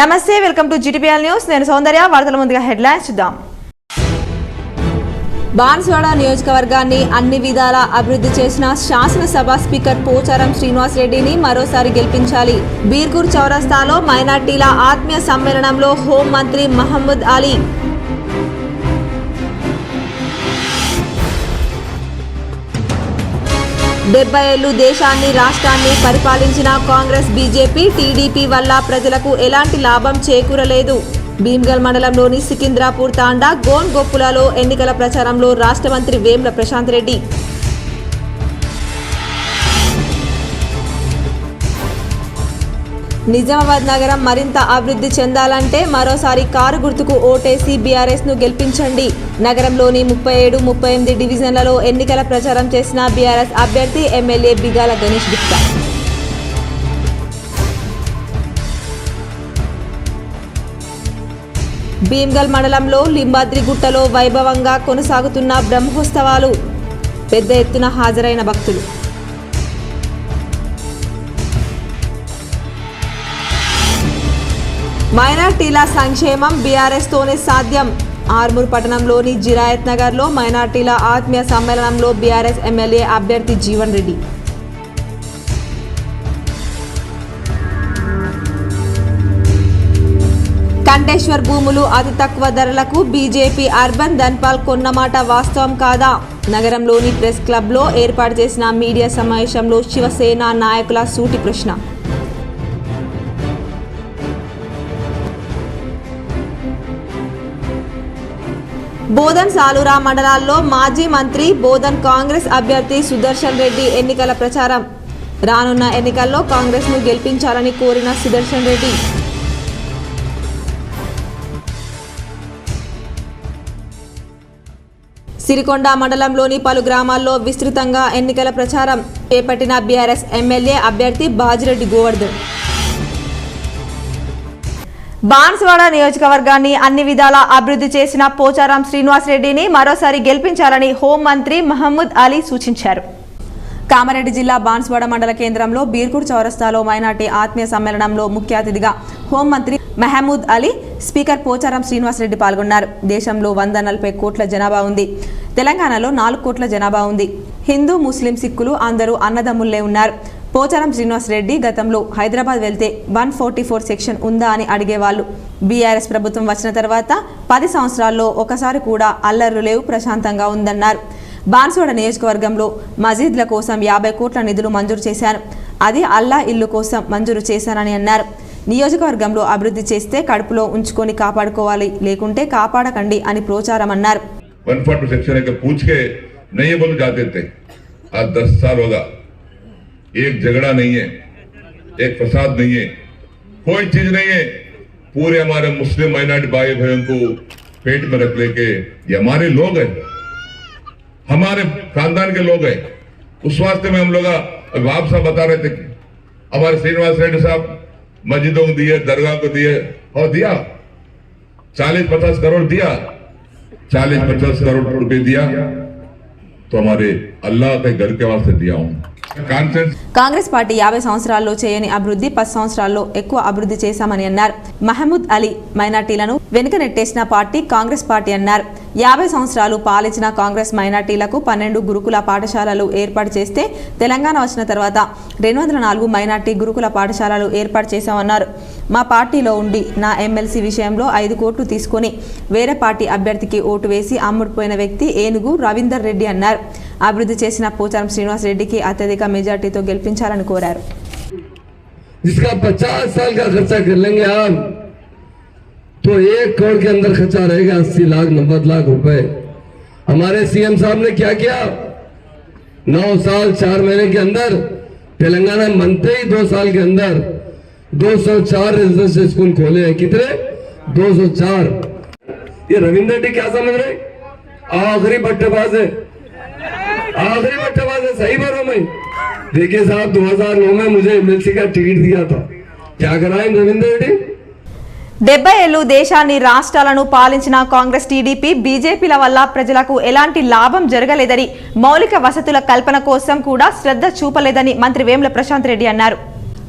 నమస్తే, welcome to GTPL news. నేను సౌందర్య. వార్తల ముందుగా హెడ్లైన్స్ చూద్దాం. బాన్స్వాడ నియోజకవర్గాన్ని అన్ని విధాలా అభివృద్ధి చేసిన శాసనసభ స్పీకర్ పోచారం శ్రీనివాస్ రెడ్డిని మరోసారి గెలిపించాలి. బీర్కూర్ చౌరస్తాలో మైనార్టీల ఆత్మీయ సమ్మేళనంలో హోం మంత్రి మహమ్మద్ అలీ. డెబ్బై ఏళ్లు దేశాన్ని రాష్ట్రాన్ని పరిపాలించిన కాంగ్రెస్, బీజేపీ, టీడీపీ వల్ల ప్రజలకు ఎలాంటి లాభం చేకూరలేదు. భీమ్గల్ మండలంలోని సికింద్రాపూర్ తాండా గోన్గొప్పులలో ఎన్నికల ప్రచారంలో రాష్ట్ర మంత్రి వేముల ప్రశాంత్ రెడ్డి. నిజామాబాద్ నగరం మరింత అభివృద్ధి చెందాలంటే మరోసారి కారు గుర్తుకు ఓటేసి బీఆర్ఎస్ ను గెలిపించండి. నగరంలోని 37, 38 డివిజన్లలో ఎన్నికల ప్రచారం చేసిన బీఆర్ఎస్ అభ్యర్థి ఎమ్మెల్యే బిగాల గణేష్ గుప్తా. భీమ్గల్ మండలంలో లింబాద్రిగుట్టలో వైభవంగా కొనసాగుతున్న బ్రహ్మోత్సవాలు. పెద్ద ఎత్తున హాజరైన భక్తులు. మైనార్టీల సంక్షేమం బీఆర్ఎస్ తోనే సాధ్యం. ఆర్మూర్ పట్టణంలోని జిరాయత్ నగర్లో మైనార్టీల ఆత్మీయ సమ్మేళనంలో బీఆర్ఎస్ ఎమ్మెల్యే అభ్యర్థి జీవన్ రెడ్డి. కంటేశ్వర్ భూములు అతి తక్కువ ధరలకు బీజేపీ అర్బన్ ధన్పాల్ కొన్నమాట వాస్తవం కాదా? నగరంలోని ప్రెస్ క్లబ్లో ఏర్పాటు చేసిన మీడియా సమావేశంలో శివసేన నాయకుల సూటి ప్రశ్న. బోధన్, సాలూరా మండలాల్లో మాజీ మంత్రి, బోధన్ కాంగ్రెస్ అభ్యర్థి సుదర్శన్ రెడ్డి ఎన్నికల ప్రచారం. రానున్న ఎన్నికల్లో కాంగ్రెస్ ను గెలిపించాలని కోరిన సుదర్శన్ రెడ్డి. సిరికొండ మండలంలోని పలు గ్రామాల్లో విస్తృతంగా ఎన్నికల ప్రచారం చేపట్టిన బీఆర్ఎస్ ఎమ్మెల్యే అభ్యర్థి బాజిరెడ్డి గోవర్ధన్. బాన్స్వాడ నియోజకవర్గాన్ని అన్ని విధాలా అభివృద్ధి చేసిన పోచారం శ్రీనివాస్ రెడ్డిని మరోసారి గెలిపించాలని హోంమంత్రి మహమ్మద్ అలీ సూచించారు. కామారెడ్డి జిల్లా బాన్స్వాడ మండల కేంద్రంలో బీర్కూర్ చౌరస్తాలో మైనార్టీ ఆత్మీయ సమ్మేళనంలో ముఖ్య అతిథిగా హోంమంత్రి మహమూద్ అలీ, స్పీకర్ పోచారం శ్రీనివాస్ రెడ్డి పాల్గొన్నారు. దేశంలో 140 కోట్ల జనాభా ఉంది. తెలంగాణలో 4 కోట్ల జనాభా ఉంది. హిందూ, ముస్లిం, సిక్కులు అందరూ అన్నదమ్ముళ్లే ఉన్నారు. పోచారం శ్రీనివాస్ రెడ్డి గతంలో హైదరాబాద్ వెళ్తే 144 సెక్షన్ ఉందా అని అడిగేవాళ్లు. బీఆర్ఎస్ ప్రభుత్వం వచ్చిన తర్వాత 10 సంవత్సరాల్లో ఒకసారి కూడా అల్లర్లు లేవు, ప్రశాంతంగా ఉందన్నారు. బాన్స్వాడ నియోజకవర్గంలో మసీద్ల కోసం 50 కోట్ల నిధులు మంజూరు చేశాను. అది అల్లా ఇల్లు కోసం మంజూరు చేశానని అన్నారు. నియోజకవర్గంలో అభివృద్ధి చేస్తే కడుపులో ఉంచుకొని కాపాడుకోవాలి, లేకుంటే కాపాడకండి అని ప్రోచారం అన్నారు. 142 सेक्शन के पूछ के नहीं बोल जाते थे. आज 10 साल होगा, एक झगड़ा नहीं है, एक फसाद नहीं है, कोई चीज नहीं है. पूरे हमारे मुस्लिम माइनॉरिटी भाई बहन को पेट में रख लेके ये हमारे लोग हैं, हमारे खानदान के लोग हैं. उस वास्ते में हम लोग बाप साहब बता रहे थे कि हमारे श्रीनिवास रेड्डी साहब मस्जिदों को दिए, दरगाह को दिए और दिया 40-50 करोड़ दिया, 40-50 करोड़ रुपए दिया तो हमारे अल्लाह के घर के वास्ते दिया हूं. కాంగ్రెస్ పార్టీ 50 సంవత్సరాల్లో చేయని అభివృద్ధి 10 సంవత్సరాల్లో ఎక్కువ అభివృద్ధి చేశామని అన్నారు. మహమూద్ అలీ మైనార్టీలను వెనుక నెట్టేసిన పార్టీ కాంగ్రెస్ పార్టీ అన్నారు. 50 సంవత్సరాలు పాలించిన కాంగ్రెస్ మైనార్టీలకు 12 గురుకుల పాఠశాలలు ఏర్పాటు చేస్తే తెలంగాణ వచ్చిన తర్వాత 204 మైనార్టీ గురుకుల పాఠశాలలు ఏర్పాటు చేశామన్నారు. మా పార్టీలో ఉండి నా ఎమ్మెల్సీ విషయంలో 5 కోట్లు తీసుకొని వేరే పార్టీ అభ్యర్థికి ఓటు వేసి అమ్ముడుపోయిన వ్యక్తి ఏనుగు రవీందర్ రెడ్డి అన్నారు. అభివృద్ధి చేసిన పోచారం శ్రీనివాస్ రెడ్డికి అత్యధిక మెజార్టీతో గెలిపించాలని కోరారు. जिसका 50 साल का खर्चा कर लेंगे आप तो 1 करोड़ के अंदर खर्चा रहेगा 80 लाख 90 लाख रुपए. हमारे सीएम साहब ने क्या किया, 9 साल 4 महीने के अंदर तेलंगाना बनते ही 2 साल के अंदर 204 रेजिडेंशियल स्कूल खोले हैं. कितने? 204. ये रविंद्र रेड्डी क्या समझ रहे? आखिरी बट्टेबाज है, आखिरी बट्टेबाज है. सही बात है. देखिए साहब, 2009 में मुझे एमएलसी का टिकट दिया था. क्या कराए रविंद्र रेड्डी? 70 ఏళ్లు దేశాన్ని రాష్ట్రాలను పాలించిన కాంగ్రెస్, టీడీపీ, బీజేపీల వల్ల ప్రజలకు ఎలాంటి లాభం జరగలేదని, మౌలిక వసతుల కల్పన కోసం కూడా శ్రద్ధ చూపలేదని మంత్రి వేముల ప్రశాంత్ రెడ్డి అన్నారు.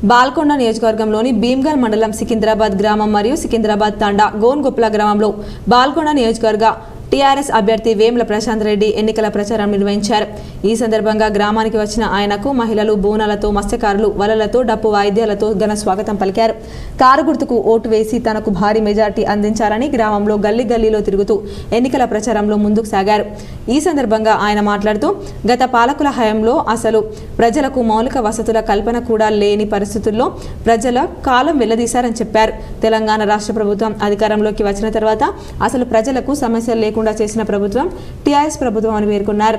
బాల్కొండ నియోజకవర్గంలోని భీమ్గల్ మండలం సికింద్రాబాద్ గ్రామం మరియు సికింద్రాబాద్ తాండా గోన్గొప్ల గ్రామంలో బాల్కొండ నియోజకవర్గ టీఆర్ఎస్ అభ్యర్థి వేముల ప్రశాంత్ రెడ్డి ఎన్నికల ప్రచారం నిర్వహించారు. ఈ సందర్భంగా గ్రామానికి వచ్చిన ఆయనకు మహిళలు బోనాలతో, మత్స్యకారులు వలలతో, డప్పు వాయిద్యాలతో ఘన స్వాగతం పలికారు. కారు గుర్తుకు ఓటు వేసి తనకు భారీ మెజార్టీ అందించాలని గ్రామంలో గల్లీ గల్లీలో తిరుగుతూ ఎన్నికల ప్రచారంలో ముందుకు సాగారు. ఈ సందర్భంగా ఆయన మాట్లాడుతూ గత పాలకుల హయాంలో అసలు ప్రజలకు మౌలిక వసతుల కల్పన కూడా లేని పరిస్థితుల్లో ప్రజల కాలం వెళ్లదీశారని చెప్పారు. తెలంగాణ రాష్ట్ర ప్రభుత్వం అధికారంలోకి వచ్చిన తర్వాత అసలు ప్రజలకు సమస్యలు లేకుండా చేసిన ప్రభుత్వం టీఆర్ఎస్ ప్రభుత్వం అని పేర్కొన్నారు.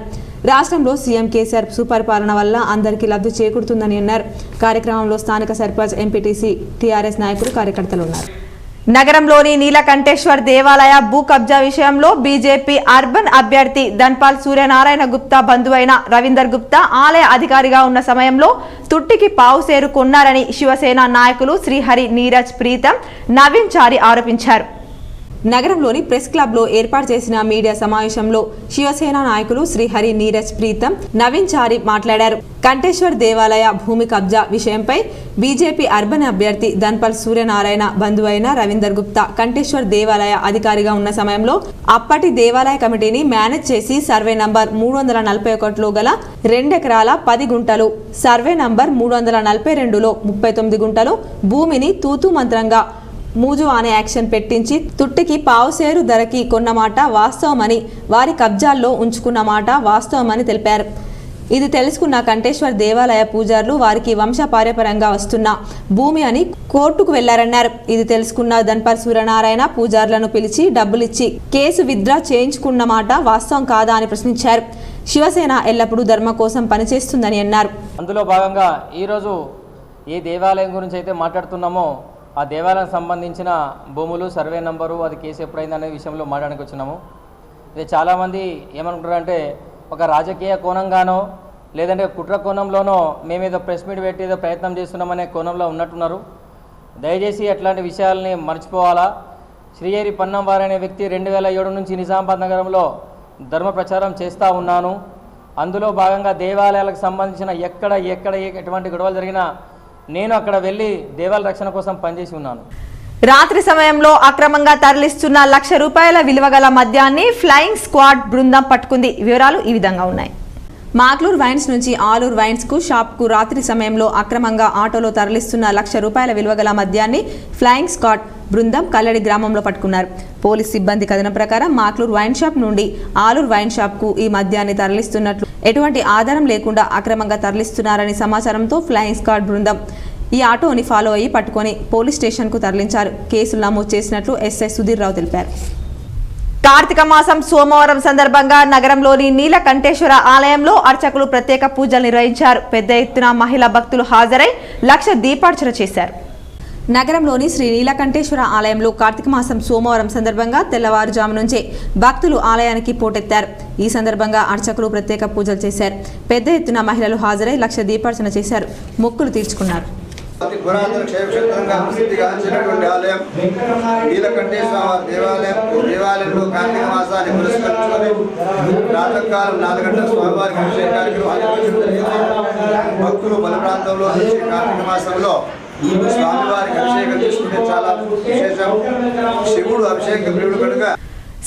రాష్ట్రంలో సీఎం కేసీఆర్ సుపరిపాలన వల్ల అందరికీ లబ్ధి చేకూరుతుందని అన్నారు. కార్యక్రమంలో స్థానిక సర్పంచ్, ఎంపీటీసీ, టీఆర్ఎస్ నాయకులు, కార్యకర్తలు ఉన్నారు. నగరంలోని నీలకంఠేశ్వర్ దేవాలయ భూ కబ్జా విషయంలో బీజేపీ అర్బన్ అభ్యర్థి ధన్పాల్ సూర్యనారాయణ గుప్తా బంధువైన రవీందర్ గుప్తా ఆలయ అధికారిగా ఉన్న సమయంలో తుట్టికి పావుసేరు కొన్నారని శివసేన నాయకులు శ్రీహరి, నీరజ్, ప్రీతం, నవీన్ చారి ఆరోపించారు. నగరంలోని ప్రెస్ క్లబ్ లో ఏర్పాటు చేసిన మీడియా సమావేశంలో శివసేన నాయకులు శ్రీహరి, నీరజ్, ప్రీతం, నవీన్ చారి మాట్లాడారు. కంఠేశ్వర్ దేవాలయ భూమి కబ్జా విషయంపై బీజేపీ అర్బన్ అభ్యర్థి ధన్పాల్ సూర్యనారాయణ బంధువైన రవీందర్ గుప్తా కంఠేశ్వర్ దేవాలయ అధికారిగా ఉన్న సమయంలో అప్పటి దేవాలయ కమిటీని మేనేజ్ చేసి సర్వే నంబర్ 341లో గల 2 ఎకరాల 10 గుంటలు, సర్వే నంబర్ 342లో 39 గుంటలు భూమిని తూతూ మంత్రంగా మూజు అనే యాక్షన్ పెట్టించి తుట్టికి పావుసేరు ధరకి కొన్నమాట వాస్తవమని, వారి కబ్జాల్లో ఉంచుకున్న మాట వాస్తవమని తెలిపారు. ఇది తెలుసుకున్న కంఠేశ్వర్ దేవాలయ పూజారులు వారికి వంశపార్యపరంగా వస్తున్న భూమి అని కోర్టుకు వెళ్లారన్నారు. ఇది తెలుసుకున్న ధన్పాల్ సూర్యనారాయణ పూజారులను పిలిచి డబ్బులిచ్చి కేసు విత్డ్రా చేయించుకున్న మాట వాస్తవం కాదా అని ప్రశ్నించారు. శివసేన ఎల్లప్పుడూ ధర్మ కోసం పనిచేస్తుందని అన్నారు. అందులో భాగంగా ఈరోజు ఏ దేవాలయం గురించి అయితే మాట్లాడుతున్నామో ఆ దేవాలయం సంబంధించిన భూములు, సర్వే నంబరు, అది కేసు ఎప్పుడైంది అనే విషయంలో మాట్లాడానికి వచ్చినాము. ఇది చాలామంది ఏమనుకుంటారంటే ఒక రాజకీయ కోణంగానో లేదంటే కుట్ర కోణంలోనో మేమేదో ప్రెస్ మీట్ పెట్టి ఏదో ప్రయత్నం చేస్తున్నామనే కోణంలో ఉన్నట్టున్నారు. దయచేసి అట్లాంటి విషయాలని మర్చిపోవాలా. శ్రీహరి పన్నంవారు అనే వ్యక్తి 2007 నుంచి నిజామాబాద్ నగరంలో ధర్మ ప్రచారం చేస్తూ ఉన్నాను. అందులో భాగంగా దేవాలయాలకు సంబంధించిన ఎక్కడ ఎటువంటి గొడవలు జరిగినా నేను అక్కడ వెళ్ళి దేవాలయ రక్షణ కోసం పనిచేసి ఉన్నాను. రాత్రి సమయంలో అక్రమంగా తరలిస్తున్న ₹1,00,000 విలువ గల మద్యాన్ని ఫ్లయింగ్ స్క్వాడ్ బృందం పట్టుకుంది. వివరాలు ఈ విధంగా ఉన్నాయి. మాక్లూర్ వైన్స్ నుంచి ఆలూర్ వైన్స్ కు షాప్ కు రాత్రి సమయంలో అక్రమంగా ఆటోలో తరలిస్తున్న ₹1,00,000 విలువ గల మద్యాన్ని ఫ్లయింగ్ స్క్వాడ్ బృందం కల్లడి గ్రామంలో పట్టుకున్నారు. పోలీస్ సిబ్బంది కథనం ప్రకారం మాక్లూర్ వైన్ షాప్ నుండి ఆలూర్ వైన్ షాప్ కు ఈ మద్యాన్ని తరలిస్తున్నట్లు ఎటువంటి ఆధారం లేకుండా అక్రమంగా తరలిస్తున్నారని సమాచారంతో ఫ్లయింగ్ స్క్వాడ్ బృందం ఈ ఆటోని ఫాలో అయ్యి పట్టుకొని పోలీస్ స్టేషన్ కు తరలించారు. కేసులు నమోదు చేసినట్లు ఎస్ఐ సుధీర్ రావు తెలిపారు. కార్తీక మాసం సోమవారం సందర్భంగా నగరంలోని నీలకంఠేశ్వర ఆలయంలో అర్చకులు ప్రత్యేక పూజలు నిర్వహించారు. పెద్ద ఎత్తున మహిళా భక్తులు హాజరై 1,00,000 దీపార్చన చేశారు. నగరంలోని శ్రీ నీలకంఠేశ్వర ఆలయంలో కార్తీక మాసం సోమవారం సందర్భంగా తెల్లవారుజాము నుంచే భక్తులు ఆలయానికి పోటెత్తారు. ఈ సందర్భంగా అర్చకులు ప్రత్యేక పూజలు చేశారు. పెద్ద ఎత్తున మహిళలు హాజరై 1,00,000 దీపార్చన చేశారు. మొక్కులు తీర్చుకున్నారు. అతి పురాతన క్షేత్రంగా ప్రసిద్ధిగాంచినటువంటి ఆలయం నీలకంఠేశ్వర దేవాలయం. దేవాలయంలో కార్తీక మాసాన్ని పురస్కరించుకొని ప్రాతకాలం 4 గంటల స్వామివారికి అభిషేక కార్యక్రమం భక్తులు బల ప్రాంతంలో నుంచి కార్తీక మాసంలో స్వామివారికి అభిషేకం చేసుకుంటే చాలా విశేషం. శివుడు అభిషేక ప్రియుడు కనుక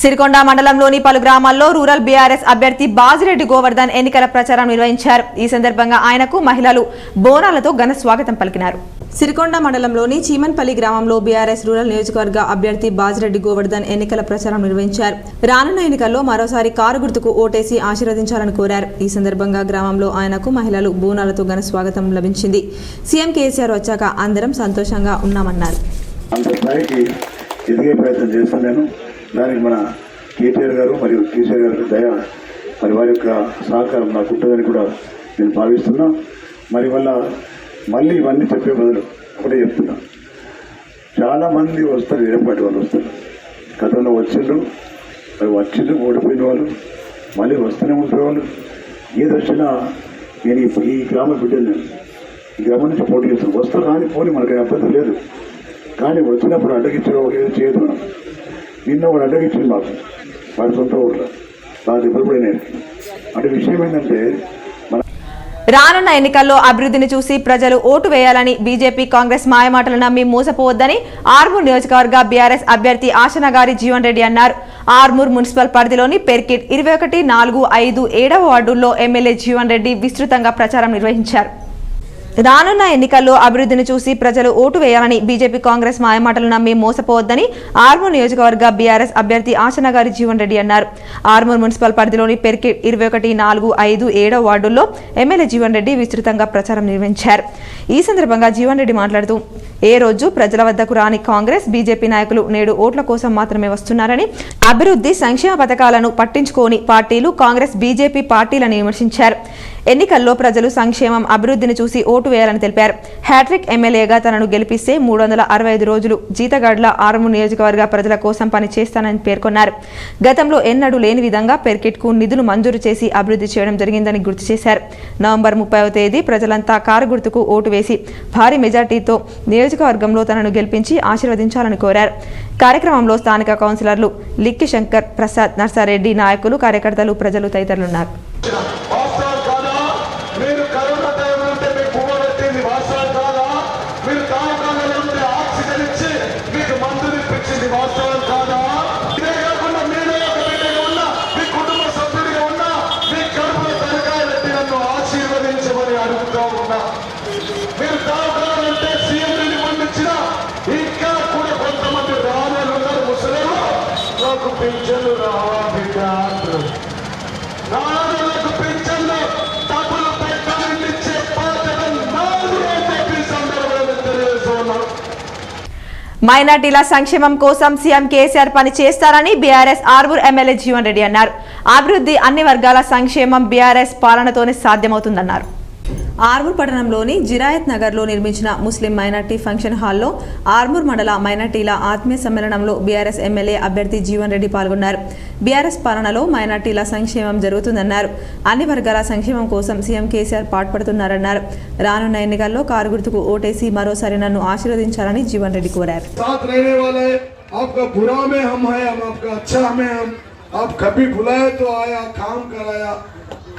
సిరికొండ మండలంలోని పలు గ్రామాల్లో రూరల్ బీఆర్ఎస్ అభ్యర్థి బాజిరెడ్డి గోవర్ధన్ ఎన్నికల ప్రచారం నిర్వహించారు. ఈ సందర్భంగా ఆయనకు మహిళలు బోనాలతో ఘన స్వాగతం పలికినారు. సిరికొండ మండలంలోని చీమన్పల్లి గ్రామంలో బీఆర్ఎస్ రూరల్ నియోజకవర్గ అభ్యర్థి బాజిరెడ్డి గోవర్ధన్ ఎన్నికల ప్రచారం నిర్వహించారు. రానున్న ఎన్నికల్లో మరోసారి కారు గుర్తుకు ఓటేసి ఆశీర్వదించాలని కోరారు. ఈ సందర్భంగా గ్రామంలో ఆయనకు మహిళలు బోనాలతో ఘన స్వాగతం లభించింది. సీఎం కేసీఆర్ వచ్చాక అందరం సంతోషంగా ఉన్నామన్నారు. దానికి మన కేటీఆర్ గారు మరియు కేసీఆర్ గారి దయ మరి వారి యొక్క సహకారం నాకు ఉంటుందని కూడా నేను భావిస్తున్నా. మరి వల్ల మళ్ళీ ఇవన్నీ చెప్పే బదులు ఒకటే చెప్తున్నా, చాలామంది వస్తారు, వేరేపాటి వాళ్ళు వస్తారు, గతంలో వచ్చిండ్రు, మరి వచ్చిండ్రు ఓడిపోయిన వాళ్ళు మళ్ళీ వస్తూనే ఉంటున్న ఏది వచ్చినా నేను ఈ గ్రామ బిడ్డలు, నేను ఈ గ్రామం నుంచి పోటీ చేస్తాను. వస్తారు రాని పోనీ మనకి అభ్యంతరం లేదు, కానీ వచ్చినప్పుడు అడ్డగించడం ఏదో చేయదు. మనం నిన్న వాడు అడ్డగించింది మాకు, వాడి సొంత ఊళ్ళో బాగా దెబ్బలు పడినాయి. అంటే విషయం ఏంటంటే రానున్న ఎన్నికల్లో అభివృద్ధిని చూసి ప్రజలు ఓటు వేయాలని బీజేపీ కాంగ్రెస్ మాయమాటలు నమ్మి మోసపోవద్దని ఆర్మూర్ నియోజకవర్గ బీఆర్ఎస్ అభ్యర్థి ఆశనగారి జీవన్ రెడ్డి అన్నారు. ఆర్మూర్ మున్సిపల్ పరిధిలోని పెర్కిట్ 21, 4, 5, 7వ వార్డుల్లో ఎమ్మెల్యే జీవన్ రెడ్డి విస్తృతంగా ప్రచారం నిర్వహించారు. రానున్న ఎన్నికల్లో అభివృద్ధిని చూసి ప్రజలు ఓటు వేయాలని బీజేపీ కాంగ్రెస్ మాయమాటలు నమ్మి మోసపోవద్దని ఆర్మూర్ నియోజకవర్గ బీఆర్ఎస్ అభ్యర్థి ఆశనగారి జీవన్ రెడ్డి అన్నారు. ఆర్మూర్ మున్సిపల్ పరిధిలోని పెర్కిట్ 21, 4, 5, 7వ వార్డుల్లో ఎమ్మెల్యే జీవన్ రెడ్డి విస్తృతంగా ప్రచారం నిర్వహించారు. ఈ సందర్భంగా జీవన్ రెడ్డి మాట్లాడుతూ ఏ రోజు ప్రజల వద్దకు రాని కాంగ్రెస్ బీజేపీ నాయకులు నేడు ఓట్ల కోసం మాత్రమే వస్తున్నారని, అభివృద్ధి సంక్షేమ పథకాలను పట్టించుకోని పార్టీలు కాంగ్రెస్ బీజేపీ పార్టీలను విమర్శించారు. ఎన్నికల్లో ప్రజలు సంక్షేమం అభివృద్ధిని చూసి ఓటు వేయాలని తెలిపారు. హ్యాట్రిక్ ఎమ్మెల్యేగా తనను గెలిపిస్తే 365 రోజులు జీతగాడ్ల ఆర్మూర్ నియోజకవర్గ ప్రజల కోసం పని చేస్తానని పేర్కొన్నారు. గతంలో ఎన్నడూ లేని విధంగా పెర్కిట్కు నిధులు మంజూరు చేసి అభివృద్ధి చేయడం జరిగిందని గుర్తు చేశారు. నవంబర్ 30వ తేదీ ప్రజలంతా కారు గుర్తుకు ఓటు వేసి భారీ మెజార్టీతో నియోజకవర్గంలో తనను గెలిపించి ఆశీర్వదించాలని కోరారు. కార్యక్రమంలో స్థానిక కౌన్సిలర్లు లిక్కి శంకర్, ప్రసాద్, నర్సారెడ్డి, నాయకులు, కార్యకర్తలు, ప్రజలు తదితరులున్నారు. పింఛన్లు రావా బిడ్డ నాలుగు పింఛన్లు డబ్బులు పెట్టాలని చెప్పాలని సందర్భంలో తెలియజేస్తున్నారు. మైనార్టీల సంక్షేమం కోసం సీఎం కేసీఆర్ పని చేస్తారని బీఆర్ఎస్ ఆర్మూర్ ఎమ్మెల్యే జీవన్ రెడ్డి అన్నారు. అభివృద్ధి అన్ని వర్గాల సంక్షేమం బీఆర్ఎస్ పాలనతోనే సాధ్యమవుతుందన్నారు. ఆర్మూర్ పట్టణంలోని జిరాయత్ నగర్లో నిర్మించిన ముస్లిం మైనార్టీ ఫంక్షన్ హాల్లో ఆర్మూర్ మండల మైనార్టీల ఆత్మీయ సమ్మేళనంలో బీఆర్ఎస్ ఎమ్మెల్యే అభ్యర్థి జీవన్ రెడ్డి పాల్గొన్నారు. బీఆర్ఎస్ పాలనలో మైనార్టీల సంక్షేమం జరుగుతుందన్నారు. అన్ని వర్గాల సంక్షేమం కోసం సీఎం కేసీఆర్ పాటుపడుతున్నారన్నారు. రానున్న ఎన్నికల్లో కారు గుర్తుకు ఓటేసి మరోసారి నన్ను ఆశీర్వదించాలని జీవన్ రెడ్డి కోరారు.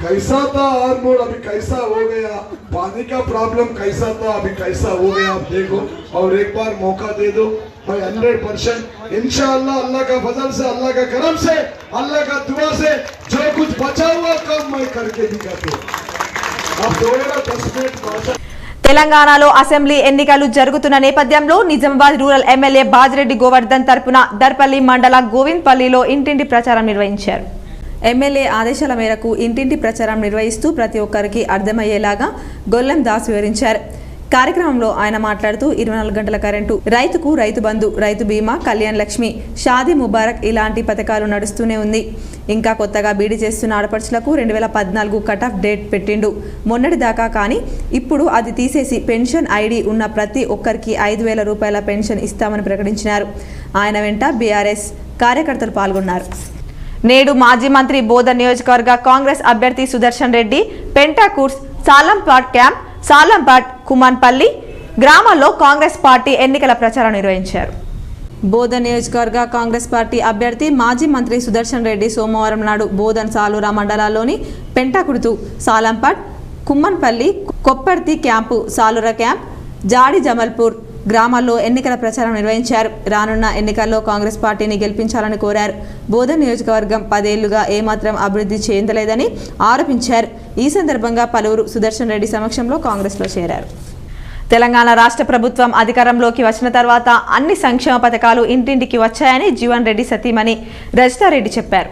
कैसा था आर्मूर अभी कैसा हो गया, पानी का प्रॉब्लम कैसा था अभी कैसा हो गया आप देखो और एक बार मौका दे दो भाई 100% इंशाअल्लाह अल्लाह का फजल से, अल्लाह का करम से, अल्लाह का दुआ से जो कुछ बचा हुआ काम मैं करके दिखाता हूं. अब थोड़ा 10 मिनट भाषा. తెలంగాణలో అసెంబ్లీ ఎన్నికలు జరుగుతున్న నేపథ్యంలో నిజామాబాద్ రూరల్ ఎమ్మెల్యే బాజిరెడ్డి గోవర్ధన్ తరపున దర్పల్లి మండల గోవింద్పల్లిలో ఇంటింటి ప్రచారం నిర్వహించారు. ఎమ్మెల్యే ఆదేశాల మేరకు ఇంటింటి ప్రచారం నిర్వహిస్తూ ప్రతి ఒక్కరికి అర్థమయ్యేలాగా గొల్లెం దాస్ వివరించారు. కార్యక్రమంలో ఆయన మాట్లాడుతూ 24 గంటల కరెంటు, రైతుకు రైతు బంధు, రైతు బీమా, కళ్యాణ్ లక్ష్మి, షాదీ ముబారక్ ఇలాంటి పథకాలు నడుస్తూనే ఉంది. ఇంకా కొత్తగా బీడీ చేస్తున్న ఆడపడుచులకు 2014 కట్ ఆఫ్ డేట్ పెట్టిండు మొన్నటి దాకా, కానీ ఇప్పుడు అది తీసేసి పెన్షన్ ఐడి ఉన్న ప్రతి ఒక్కరికి 5,000 రూపాయల పెన్షన్ ఇస్తామని ప్రకటించినారు. ఆయన వెంట బీఆర్ఎస్ కార్యకర్తలు పాల్గొన్నారు. నేడు మాజీ మంత్రి బోధన్ నియోజకవర్గ కాంగ్రెస్ అభ్యర్థి సుదర్శన్ రెడ్డి పెంటాకూర్స్, సాలంపాట్ క్యాంప్, సాలంపాట్, కుమాన్పల్లి గ్రామాల్లో కాంగ్రెస్ పార్టీ ఎన్నికల ప్రచారం నిర్వహించారు. బోధన్ నియోజకవర్గ కాంగ్రెస్ పార్టీ అభ్యర్థి మాజీ మంత్రి సుదర్శన్ రెడ్డి సోమవారం నాడు బోధన్ సాలూరా మండలాల్లోని పెంటాకుర్తు, సాలంపాట్, కుమ్మన్పల్లి, కొప్పర్తి క్యాంపు, సాలూరా క్యాంప్, జాడి జమల్పూర్ గ్రామాల్లో ఎన్నికల ప్రచారం నిర్వహించారు. రానున్న ఎన్నికల్లో కాంగ్రెస్ పార్టీని గెలిపించాలని కోరారు. బోధన్ నియోజకవర్గం 10 ఏళ్లుగా ఏమాత్రం అభివృద్ధి చెందలేదని ఆరోపించారు. ఈ సందర్భంగా పలువురు సుదర్శన్ రెడ్డి సమక్షంలో కాంగ్రెస్లో చేరారు. తెలంగాణ రాష్ట్ర ప్రభుత్వం అధికారంలోకి వచ్చిన తర్వాత అన్ని సంక్షేమ పథకాలు ఇంటింటికి వచ్చాయని జీవన్ రెడ్డి సతీమణి రజితారెడ్డి చెప్పారు.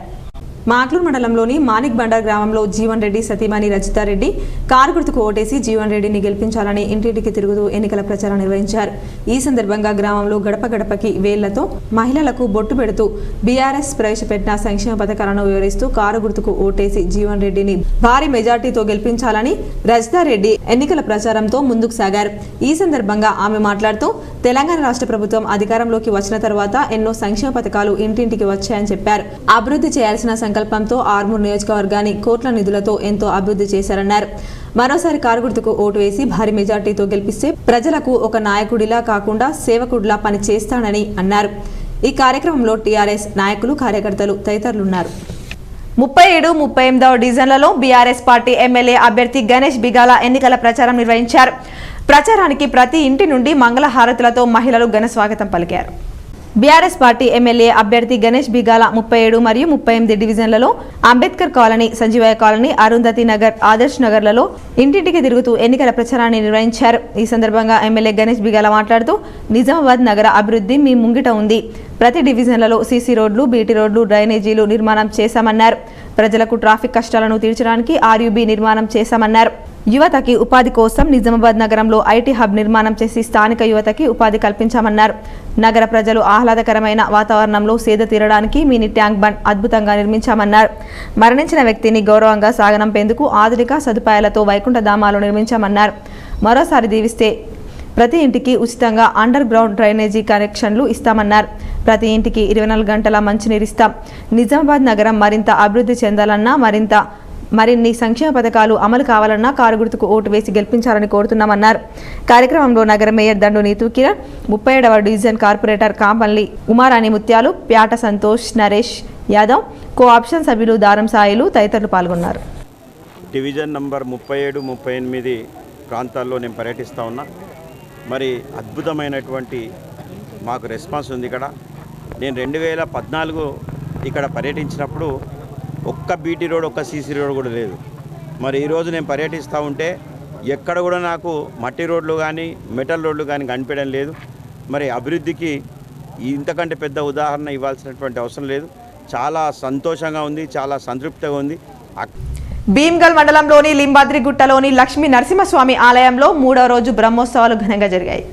మాక్లూర్ మండలంలోని మానిక్ బండర్ గ్రామంలో జీవన్ రెడ్డి సతీమణి రజితారెడ్డి కారు గుర్తుకు ఓటేసి జీవన్ రెడ్డిని గెలిపించాలని ఇంటింటికి తిరుగుతూ ఎన్నికల ప్రచారం నిర్వహించారు. ఈ సందర్భంగా గ్రామంలో గడప గడపకి వేళ్లతో మహిళలకు బొట్టు పెడుతూ బీఆర్ఎస్ ప్రవేశపెట్టిన సంక్షేమ పథకాలను వివరిస్తూ కారు గుర్తుకు ఓటేసి జీవన్ రెడ్డిని భారీ మెజార్టీతో గెలిపించాలని రజితారెడ్డి ఎన్నికల ప్రచారంతో ముందుకు సాగారు. ఈ సందర్భంగా ఆమె మాట్లాడుతూ తెలంగాణ రాష్ట్ర ప్రభుత్వం అధికారంలోకి వచ్చిన తర్వాత ఎన్నో సంక్షేమ పథకాలు ఇంటింటికి వచ్చాయని చెప్పారు. అభివృద్ధి చేయాల్సిన సంకల్పంతో ఆర్మూర్ నియోజకవర్గాన్ని కోట్ల నిధులతో ఎంతో అభివృద్ధి చేశారన్నారు. మరోసారి కారు గుర్తుకు ఓటు వేసి భారీ మెజార్టీతో గెలిపిస్తే ప్రజలకు ఒక నాయకుడిలా కాకుండా సేవకుడిలా పని చేస్తానని అన్నారు. ఈ కార్యక్రమంలో టీఆర్ఎస్ నాయకులు, కార్యకర్తలు తదితరులున్నారు. 37, 38వ డివిజన్లలో బీఆర్ఎస్ పార్టీ ఎమ్మెల్యే అభ్యర్థి గణేష్ బిగాల ఎన్నికల ప్రచారం నిర్వహించారు. ప్రచారానికి ప్రతి ఇంటి నుండి మంగళహారతులతో మహిళలు ఘన స్వాగతం పలికారు. బీఆర్ఎస్ పార్టీ ఎమ్మెల్యే అభ్యర్థి గణేష్ బిగాల 37 మరియు 38 డివిజన్లలో అంబేద్కర్ కాలనీ, సంజీవయ్య కాలనీ, అరుంధతి నగర్, ఆదర్శ్ నగర్లలో ఇంటింటికి తిరుగుతూ ఎన్నికల ప్రచారాన్ని నిర్వహించారు. ఈ సందర్భంగా ఎమ్మెల్యే గణేష్ బిగాల మాట్లాడుతూ నిజామాబాద్ నగర అభివృద్ధి మీ ముంగిట ఉంది. ప్రతి డివిజన్లలో సీసీ రోడ్లు, బీటీ రోడ్లు, డ్రైనేజీలు నిర్మాణం చేశామన్నారు. ప్రజలకు ట్రాఫిక్ కష్టాలను తీర్చడానికి ఆర్యూబీ నిర్మాణం చేశామన్నారు. యువతకి ఉపాధి కోసం నిజామాబాద్ నగరంలో ఐటీ హబ్ నిర్మాణం చేసి స్థానిక యువతకి ఉపాధి కల్పించామన్నారు. నగర ప్రజలు ఆహ్లాదకరమైన వాతావరణంలో సేద తీరడానికి మినీ ట్యాంక్ బండ్ అద్భుతంగా నిర్మించామన్నారు. మరణించిన వ్యక్తిని గౌరవంగా సాగనంపేందుకు ఆధునిక సదుపాయాలతో వైకుంఠ ధామాలు నిర్మించామన్నారు. మరోసారి దీవిస్తే ప్రతి ఇంటికి ఉచితంగా అండర్ గ్రౌండ్ డ్రైనేజీ కనెక్షన్లు ఇస్తామన్నారు. ప్రతి ఇంటికి 24 గంటల మంచినీరు ఇస్తాం. నిజామాబాద్ నగరం మరింత అభివృద్ధి చెందాలన్నా, మరిన్ని సంక్షేమ పథకాలు అమలు కావాలన్నా కారు గుర్తుకు ఓటు వేసి గెలిపించాలని కోరుతున్నామన్నారు. కార్యక్రమంలో నగర మేయర్ దండు నీతు కిరణ్, 37వ డివిజన్ కార్పొరేటర్ కాంపల్లి ఉమారాణి ముత్యాలు, ప్యాట సంతోష్, నరేష్ యాదవ్, కోఆప్షన్ సభ్యులు దారం సాయిలు తదితరులు పాల్గొన్నారు. డివిజన్ నంబర్ 37, 38 ప్రాంతాల్లో నేను పర్యటిస్తూ ఉన్నా. మరి అద్భుతమైనటువంటి మాకు రెస్పాన్స్ ఉంది. ఇక్కడ నేను 2014 ఇక్కడ పర్యటించినప్పుడు ఒక్క బీటీ రోడ్, ఒక్క సీసీ రోడ్ కూడా లేదు. మరి ఈరోజు నేను పర్యటిస్తూ ఉంటే ఎక్కడ కూడా నాకు మట్టి రోడ్లు కానీ మెటల్ రోడ్లు కానీ కనిపించడం లేదు. మరి అభివృద్ధికి ఇంతకంటే పెద్ద ఉదాహరణ ఇవ్వాల్సినటువంటి అవసరం లేదు. చాలా సంతోషంగా ఉంది, చాలా సంతృప్తిగా ఉంది. భీమ్గల్ మండలంలోని లింబాద్రిగుట్టలోని లక్ష్మీ నరసింహస్వామి ఆలయంలో 3వ రోజు బ్రహ్మోత్సవాలు ఘనంగా జరిగాయి.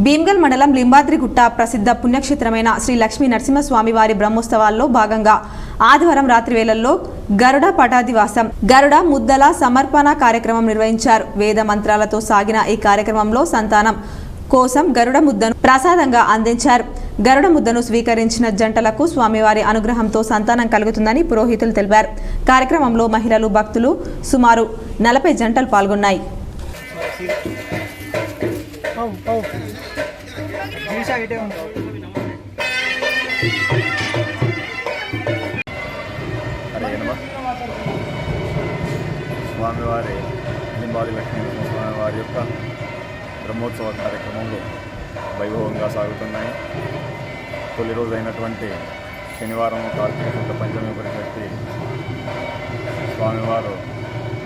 భీమ్గల్ మండలం లింబాద్రిగుట్ట ప్రసిద్ధ పుణ్యక్షేత్రమైన శ్రీ లక్ష్మీ నరసింహస్వామి వారి బ్రహ్మోత్సవాల్లో భాగంగా ఆదివారం రాత్రి వేళల్లో గరుడ పటాదివాసం, గరుడ ముద్దల సమర్పణ కార్యక్రమం నిర్వహించారు. వేద మంత్రాలతో సాగిన ఈ కార్యక్రమంలో సంతానం కోసం గరుడ ముద్దను ప్రసాదంగా అందించారు. గరుడ ముద్దను స్వీకరించిన జంటలకు స్వామివారి అనుగ్రహంతో సంతానం కలుగుతుందని పురోహితులు తెలిపారు. కార్యక్రమంలో మహిళలు, భక్తులు సుమారు 40 జంటలు పాల్గొన్నాయి. స్వామివారి లింబాది లక్ష్మీ స్వామివారి యొక్క బ్రహ్మోత్సవ కార్యక్రమంలో వైభవంగా సాగుతున్నాయి. తొలి రోజు అయినటువంటి శనివారం కార్తీక శుక్ల పంచమి పరిషత్తి స్వామివారు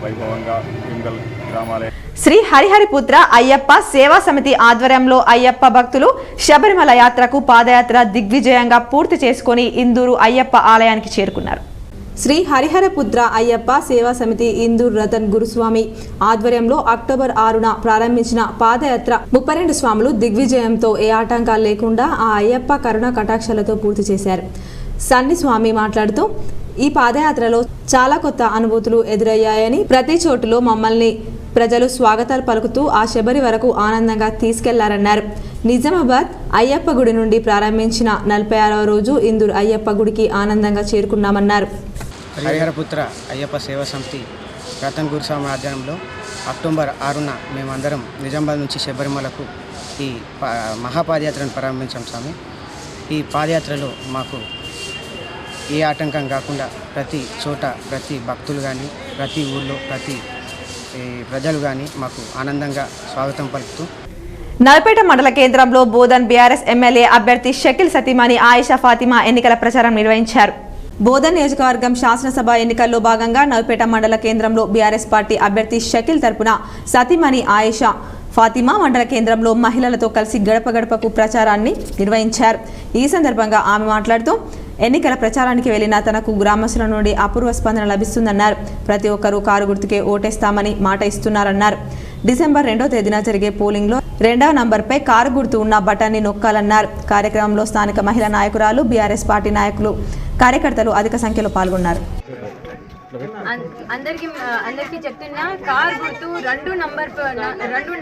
వైభవంగా భీమ్గల్ గ్రామాలే శ్రీ హరిహరిపుత్ర అయ్యప్ప సేవా సమితి ఆధ్వర్యంలో అయ్యప్ప భక్తులు శబరిమల యాత్రకు పాదయాత్ర దిగ్విజయంగా పూర్తి చేసుకుని ఇందూరు అయ్యప్ప ఆలయానికి చేరుకున్నారు. శ్రీ హరిహరపుత్ర అయ్యప్ప సేవా సమితి ఇందూరు రతన్ గురుస్వామి ఆధ్వర్యంలో అక్టోబర్ 6న ప్రారంభించిన పాదయాత్ర 32 స్వాములు దిగ్విజయంతో ఏ ఆటంకాలు లేకుండా ఆ అయ్యప్ప కరుణ కటాక్షాలతో పూర్తి చేశారు. సన్ని స్వామి మాట్లాడుతూ ఈ పాదయాత్రలో చాలా కొత్త అనుభూతులు ఎదురయ్యాయని, ప్రతి చోటులో మమ్మల్ని ప్రజలు స్వాగతాలు పలుకుతూ ఆ శబరి వరకు ఆనందంగా తీసుకెళ్లారన్నారు. నిజామాబాద్ అయ్యప్ప గుడి నుండి ప్రారంభించిన 46వ రోజు ఇందూరు అయ్యప్ప గుడికి ఆనందంగా చేరుకున్నామన్నారు. హరిహరపుత్ర అయ్యప్ప సేవా సమితి రతన్ గురుస్వామి ఆధ్వర్యంలో అక్టోబర్ 6న మేమందరం నిజామాబాద్ నుంచి శబరిమలకు ఈ మహాపాదయాత్రను ప్రారంభించాం స్వామి. ఈ పాదయాత్రలో మాకు ఏ ఆటంకం కాకుండా ప్రతి చోట ప్రతి భక్తులు కానీ, ప్రతి ఊళ్ళో ప్రతి ప్రజలు కానీ మాకు ఆనందంగా స్వాగతం పలుకుతూ నల్పేట మండల కేంద్రంలో బోధన్ బీఆర్ఎస్ ఎమ్మెల్యే అభ్యర్థి షకీల్ సతీమణి ఆయిషా ఫాతిమా ఎన్నికల ప్రచారం నిర్వహించారు. బోధన్ నియోజకవర్గం శాసనసభ ఎన్నికల్లో భాగంగా నల్పేట మండల కేంద్రంలో బీఆర్ఎస్ పార్టీ అభ్యర్థి షకీల్ తరపున సతీమణి ఆయిషా ఫాతిమా మండల కేంద్రంలో మహిళలతో కలిసి గడప గడపకు ప్రచారాన్ని నిర్వహించారు. ఈ సందర్భంగా ఆమె మాట్లాడుతూ ఎన్నికల ప్రచారానికి వెళ్లిన తనకు గ్రామస్తుల నుండి అపూర్వ స్పందన లభిస్తుందన్నారు. ప్రతి ఒక్కరూ కారు గుర్తుకే ఓటేస్తామని మాట ఇస్తున్నారన్నారు. డిసెంబర్ 2వ తేదీన జరిగే పోలింగ్లో 2వ నంబర్పై కారు గుర్తు ఉన్న బటన్ని నొక్కాలన్నారు. కార్యక్రమంలో స్థానిక మహిళా నాయకురాలు, బీఆర్ఎస్ పార్టీ నాయకులు, కార్యకర్తలు అధిక సంఖ్యలో పాల్గొన్నారు. అందరికీ చెప్తున్నా, కార్ గుర్తు 2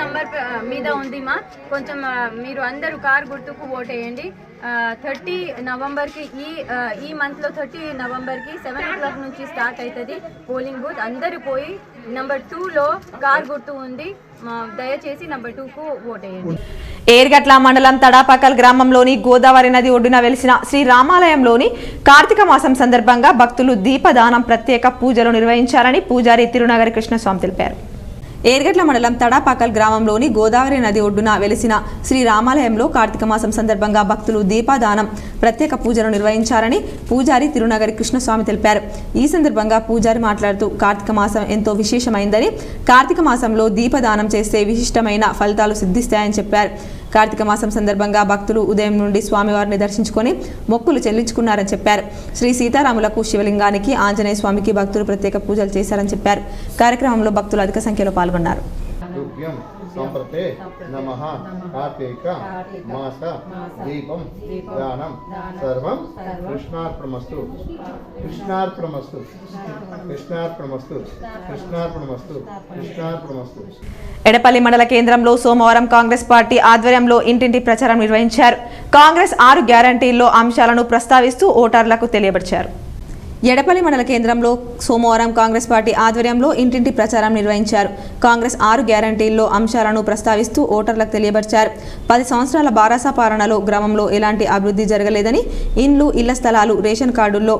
నంబర్ మీద ఉంది మా. కొంచెం మీరు అందరూ కార్ గుర్తుకు ఓటేయండి. 30 నవంబర్కి ఈ మంత్లో 30 నవంబర్కి 7 o'clock నుంచి స్టార్ట్ అవుతుంది పోలింగ్ బూత్. అందరూ పోయి నెంబర్ 2లో కార్ గుర్తు ఉంది, దయచేసి నెంబర్ 2కు ఓట్ వేయండి. ఏర్గట్ల మండలం తడాపకల్ గ్రామంలోని గోదావరి నది ఒడ్డున వెలిసిన శ్రీ రామాలయంలోని కార్తీక మాసం సందర్భంగా భక్తులు దీపదానం ప్రత్యేక పూజలు నిర్వహించారని పూజారి తిరునగరి కృష్ణస్వామి తెలిపారు. ఏర్గట్ల మండలం తడాపాకల్ గ్రామంలోని గోదావరి నది ఒడ్డున వెలిసిన శ్రీ రామాలయంలో కార్తీక మాసం సందర్భంగా భక్తులు దీపదానం ప్రత్యేక పూజలు నిర్వహించారని పూజారి తిరునగరి కృష్ణస్వామి తెలిపారు. ఈ సందర్భంగా పూజారి మాట్లాడుతూ కార్తీక మాసం ఎంతో విశేషమైందని, కార్తీక మాసంలో దీపదానం చేస్తే విశిష్టమైన ఫలితాలు సిద్ధిస్తాయని చెప్పారు. కార్తీక మాసం సందర్భంగా భక్తులు ఉదయం నుండి స్వామివారిని దర్శించుకొని మొక్కులు చెల్లించుకున్నారని చెప్పారు. శ్రీ సీతారాములకు, శివలింగానికి, ఆంజనేయ స్వామికి భక్తులు ప్రత్యేక పూజలు చేశారని చెప్పారు. కార్యక్రమంలో భక్తులు అధిక సంఖ్యలో పాల్గొన్నారు. సంప్రతే నమః కార్తీక మాస దీపం దానం సర్వం కృష్ణార్పణమస్తు కృష్ణార్పణమస్తు కృష్ణార్పణమస్తు కృష్ణార్పణమస్తు కృష్ణార్పణమస్తు. ఎడపల్లి మండల కేంద్రంలో సోమవారం కాంగ్రెస్ పార్టీ ఆధ్వర్యంలో ఇంటింటి ప్రచారం నిర్వహించారు. కాంగ్రెస్ 6 గ్యారంటీల్లో అంశాలను ప్రస్తావిస్తూ ఓటర్లకు తెలియపరిచారు. ఎడపల్లి మండల కేంద్రంలో సోమవారం కాంగ్రెస్ పార్టీ ఆధ్వర్యంలో ఇంటింటి ప్రచారం నిర్వహించారు. కాంగ్రెస్ 6 గ్యారంటీల్లో అంశాలను ప్రస్తావిస్తూ ఓటర్లకు తెలియపరిచారు. 10 సంవత్సరాల బారాస పాలనలో గ్రామంలో ఎలాంటి అభివృద్ధి జరగలేదని, ఇండ్లు, ఇళ్ల స్థలాలు రేషన్ కార్డుల్లో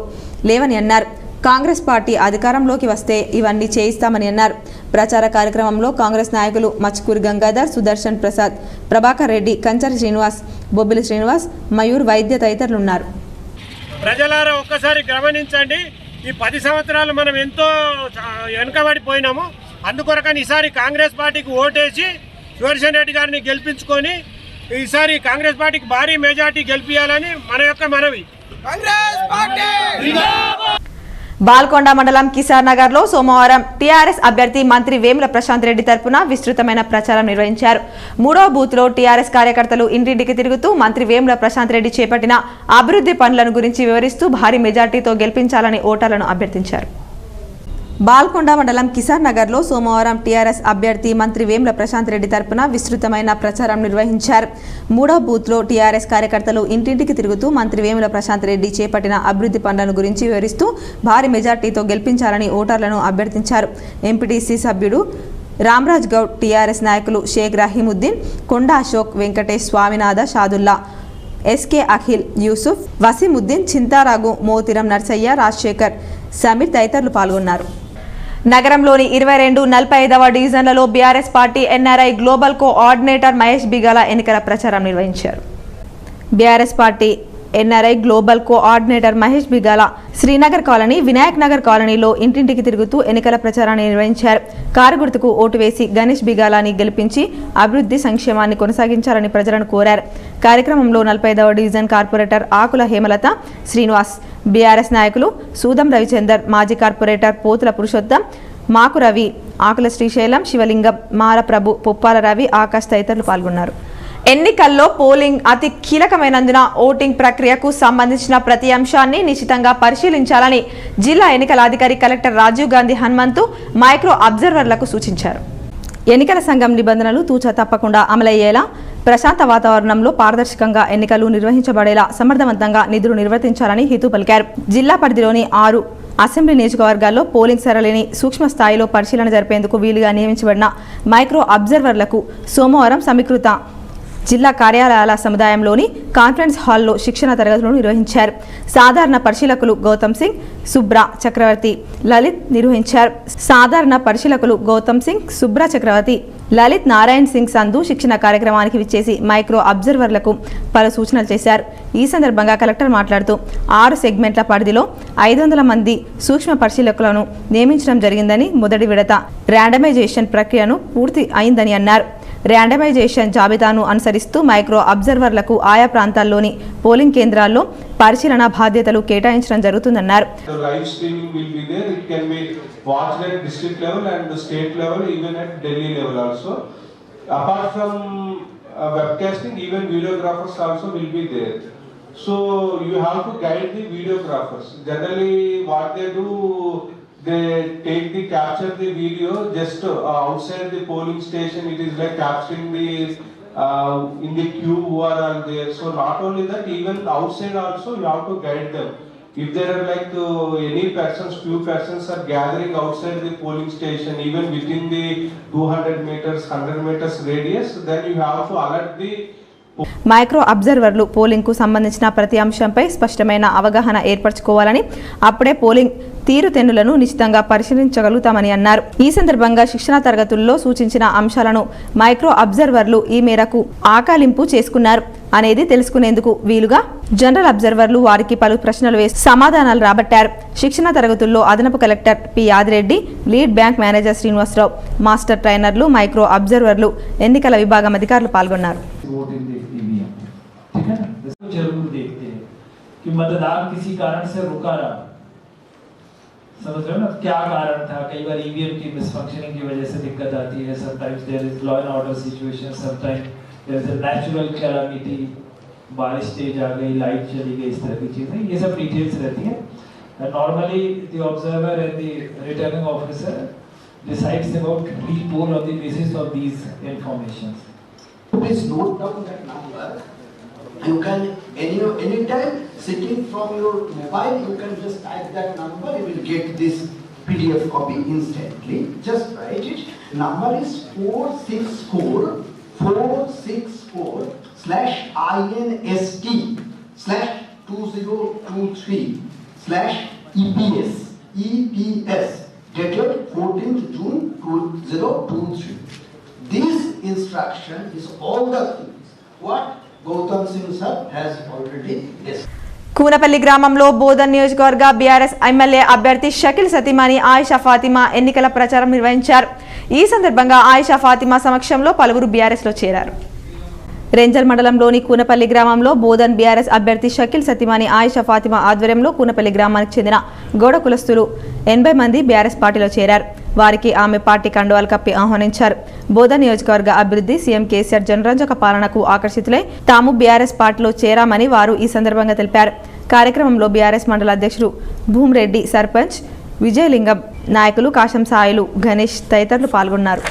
లేవని అన్నారు. కాంగ్రెస్ పార్టీ అధికారంలోకి వస్తే ఇవన్నీ చేయిస్తామని అన్నారు. ప్రచార కార్యక్రమంలో కాంగ్రెస్ నాయకులు మచ్కూరి గంగాధర్, సుదర్శన్ ప్రసాద్, ప్రభాకర్ రెడ్డి, కంచరి శ్రీనివాస్, బొబ్బిలి శ్రీనివాస్, మయూర్ వైద్య తదితరులు ఉన్నారు. ప్రజలారా ఒక్కసారి గమనించండి, ఈ 10 సంవత్సరాలు మనం ఎంతో వెనుకబడిపోయినాము. అందుకొరకని ఈసారి కాంగ్రెస్ పార్టీకి ఓటేసి సుదర్శన్ రెడ్డి గారిని గెలిపించుకొని ఈసారి కాంగ్రెస్ పార్టీకి భారీ మెజార్టీ గెలిపించాలని మన యొక్క మనవి. బాల్కొండ మండలం కిసార్ నగర్ లో సోమవారం టీఆర్ఎస్ అభ్యర్థి మంత్రి వేముల ప్రశాంత్ రెడ్డి తరపున విస్తృతమైన ప్రచారం నిర్వహించారు. 3వ బూత్ లో టీఆర్ఎస్ కార్యకర్తలు ఇంటింటికి తిరుగుతూ మంత్రి వేముల ప్రశాంత్ రెడ్డి చేపట్టిన అభివృద్ధి పనులను గురించి వివరిస్తూ భారీ మెజార్టీతో గెలిపించాలని ఓటర్లను అభ్యర్థించారు. బాల్కొండ మండలం కిసార్ నగర్ లో సోమవారం టీఆర్ఎస్ అభ్యర్థి మంత్రి వేముల ప్రశాంత్ రెడ్డి తరపున విస్తృతమైన ప్రచారం నిర్వహించారు. 3వ బూత్ లో టీఆర్ఎస్ కార్యకర్తలు ఇంటింటికి తిరుగుతూ మంత్రి వేముల ప్రశాంత్ రెడ్డి చేపట్టిన అభివృద్ధి పనులను గురించి వివరిస్తూ భారీ మెజార్టీతో గెలిపించాలని ఓటర్లను అభ్యర్థించారు. ఎంపీటీసీ సభ్యుడు రామ్రాజ్ గౌడ్, టీఆర్ఎస్ నాయకులు షేక్ రహీముద్దీన్, కొండ అశోక్, వెంకటేష్, స్వామినాథ, షాదుల్లా, ఎస్కే అఖిల్, యూసుఫ్, వసీముద్దీన్, చింతారాగు, మోతిరం నర్సయ్య, రాజశేఖర్, సమీర్ తదితరులు పాల్గొన్నారు. నగరంలోని 22, 45వ డివిజన్లలో BRS party NRI global coordinator Mahesh Bigala ఎన్నికల ప్రచారం నిర్వహించారు. BRS party NRI global coordinator Mahesh Bigala Srinagar colony, Vinayak Nagar కాలనీలో ఇంటింటికి తిరుగుతూ ఎన్నికల ప్రచారాన్ని నిర్వహించారు. కారు గుర్తుకు ఓటు వేసి గణేష్ బిగాలాని గెలిపించి అభివృద్ధి సంక్షేమాన్ని కొనసాగించాలని ప్రజలను కోరారు. కార్యక్రమంలో 45వ డివిజన్ కార్పొరేటర్ ఆకుల హేమలత శ్రీనివాస్, బీఆర్ఎస్ నాయకులు సూదం రవిచందర్, మాజీ కార్పొరేటర్ పోతుల పురుషోత్తం, మాకు రవి, ఆకుల శ్రీశైలం, శివలింగం, మారప్రభు, పొప్పాల రవి, ఆకాష్ తదితరులు పాల్గొన్నారు. ఎన్నికల్లో పోలింగ్ అతి కీలకమైనందున ఓటింగ్ ప్రక్రియకు సంబంధించిన ప్రతి అంశాన్ని నిశితంగా పరిశీలించాలని జిల్లా ఎన్నికల అధికారి కలెక్టర్ రాజీవ్ గాంధీ హనుమంతు మైక్రో అబ్జర్వర్లకు సూచించారు. ఎన్నికల సంఘం నిబంధనలు తూచా తప్పకుండా అమలయ్యేలా, ప్రశాంత వాతావరణంలో పారదర్శకంగా ఎన్నికలు నిర్వహించబడేలా సమర్థవంతంగా నిధులు నిర్వర్తించాలని హితవు పలికారు. జిల్లా పరిధిలోని 6 అసెంబ్లీ నియోజకవర్గాల్లో పోలింగ్ సరళిని సూక్ష్మ స్థాయిలో పరిశీలన జరిపేందుకు వీలుగా నియమించబడిన మైక్రో అబ్జర్వర్లకు సోమవారం సమీకృత జిల్లా కార్యాలయాల సముదాయంలోని కాన్ఫరెన్స్ హాల్లో శిక్షణ తరగతులను నిర్వహించారు. సాధారణ పరిశీలకులు గౌతమ్ సింగ్, సుబ్రా చక్రవర్తి, లలిత్ నిర్వహించారు. సాధారణ పరిశీలకులు గౌతమ్ సింగ్, సుబ్రా చక్రవర్తి, లలిత్ నారాయణ్ సింగ్ సంధు శిక్షణ కార్యక్రమానికి విచ్చేసి మైక్రో అబ్జర్వర్లకు పలు సూచనలు చేశారు. ఈ సందర్భంగా కలెక్టర్ మాట్లాడుతూ 6 సెగ్మెంట్ల పరిధిలో 500 మంది సూక్ష్మ పరిశీలకులను నియమించడం జరిగిందని, మొదటి విడత ర్యాండమైజేషన్ ప్రక్రియను పూర్తి అయిందని అన్నారు. ర్యాండమైజేషన్ జాబితాను అనుసరిస్తూ మైక్రో అబ్జర్వర్లకు ఆయా ప్రాంతాల్లోని పోలింగ్ కేంద్రాల్లో పరిశీలన బాధ్యతలు కేటాయించడం జరుగుతుందన్నారు. Live streaming will be there. It can be watched at district level and the state level, even at Delhi level also. Apart from webcasting, even videographers also will be there. So you have to guide the videographers. Generally what they do, they capture the video just outside the polling station. It is like capturing the in the queue who are all there. So not only that, even outside also you have to guide them. If there are like any persons, few persons are gathering outside the polling station, even within the 200 meters, 100 meters radius, then you have to alert the micro అబ్జర్వర్లు polling కు సంబంధించిన ప్రతి అంశంపై స్పష్టమైన అవగాహన ఏర్పరచుకోవాలని, అప్పుడే polling తీరుతెన్నులను నిశ్చితంగా పరిశీలించగలుగుతామని అన్నారు. ఈ సందర్భంగా శిక్షణ తరగతుల్లో సూచించిన అంశాలను మైక్రో అబ్జర్వర్లు ఈ మేరకు ఆకలింపు చేసుకున్నారు అనేది తెలుసుకునేందుకు వీలుగా జనరల్ అబ్జర్వర్లు వారికి పలు ప్రశ్నలు వేసి సమాధానాలు రాబట్టారు. శిక్షణ తరగతుల్లో అదనపు collector P Yadireddy, lead bank manager Srinivasarao, master ట్రైనర్లు, మైక్రో అబ్జర్వర్లు, ఎన్నికల విభాగం అధికారులు పాల్గొన్నారు. जरूर देखते हैं कि मतदान किसी कारण से रुका रहा, समझ रहे हो ना, क्या कारण था. कई बार ईवीएम की मिसफंक्शनिंग की वजह से दिक्कत आती है. Sometimes there is law and order situation, sometimes there is a natural calamity, बारिश तेज आ गई, लाइट चली गई, इस तरह की चीजें, ये सब डिटेल्स रहती है. Normally the observer and the returning officer decides about repoll on the basis of these informations. Please note down that number. You can anytime sitting from your mobile, you can just type that number. You will get this PDF copy instantly. Just write it. Number is 464/INST/2023/EPS dated 14th June 2023. This instruction is all the things what Gautam Singh sir has already discussed. కూనపల్లి గ్రామంలో బోధన్ నియోజకవర్గ BRS MLA అభ్యర్థి షకిల్ సతీమణి ఆయిషా ఫాతిమా ఎన్నికల ప్రచారం నిర్వహించారు. ఈ సందర్భంగా ఆయిషా ఫాతిమా సమక్షంలో పలువురు బీఆర్ఎస్ లో చేరారు. రెంజల్ మండలంలోని కూనపల్లి గ్రామంలో బోధన్ బీఆర్ఎస్ అభ్యర్థి షకిల్ సతీమణి ఆయిషా ఫాతిమా ఆధ్వర్యంలో కూనపల్లి గ్రామానికి చెందిన గౌడ కులస్తులు 80 మంది బీఆర్ఎస్ పార్టీలో చేరారు. వారికి ఆమె పార్టీ కండువాలు కప్పి ఆహ్వానించారు. బోధన్ నియోజకవర్గ అభివృద్ధి, సీఎం కేసీఆర్ జనరంజక పాలనకు ఆకర్షితులై తాము బీఆర్ఎస్ పార్టీలో చేరామని వారు ఈ సందర్భంగా తెలిపారు. కార్యక్రమంలో బీఆర్ఎస్ మండల అధ్యక్షుడు భూమిరెడ్డి, సర్పంచ్ విజయలింగం, నాయకులు కాశం సాయిలు, గణేష్ తదితరులు పాల్గొన్నారు.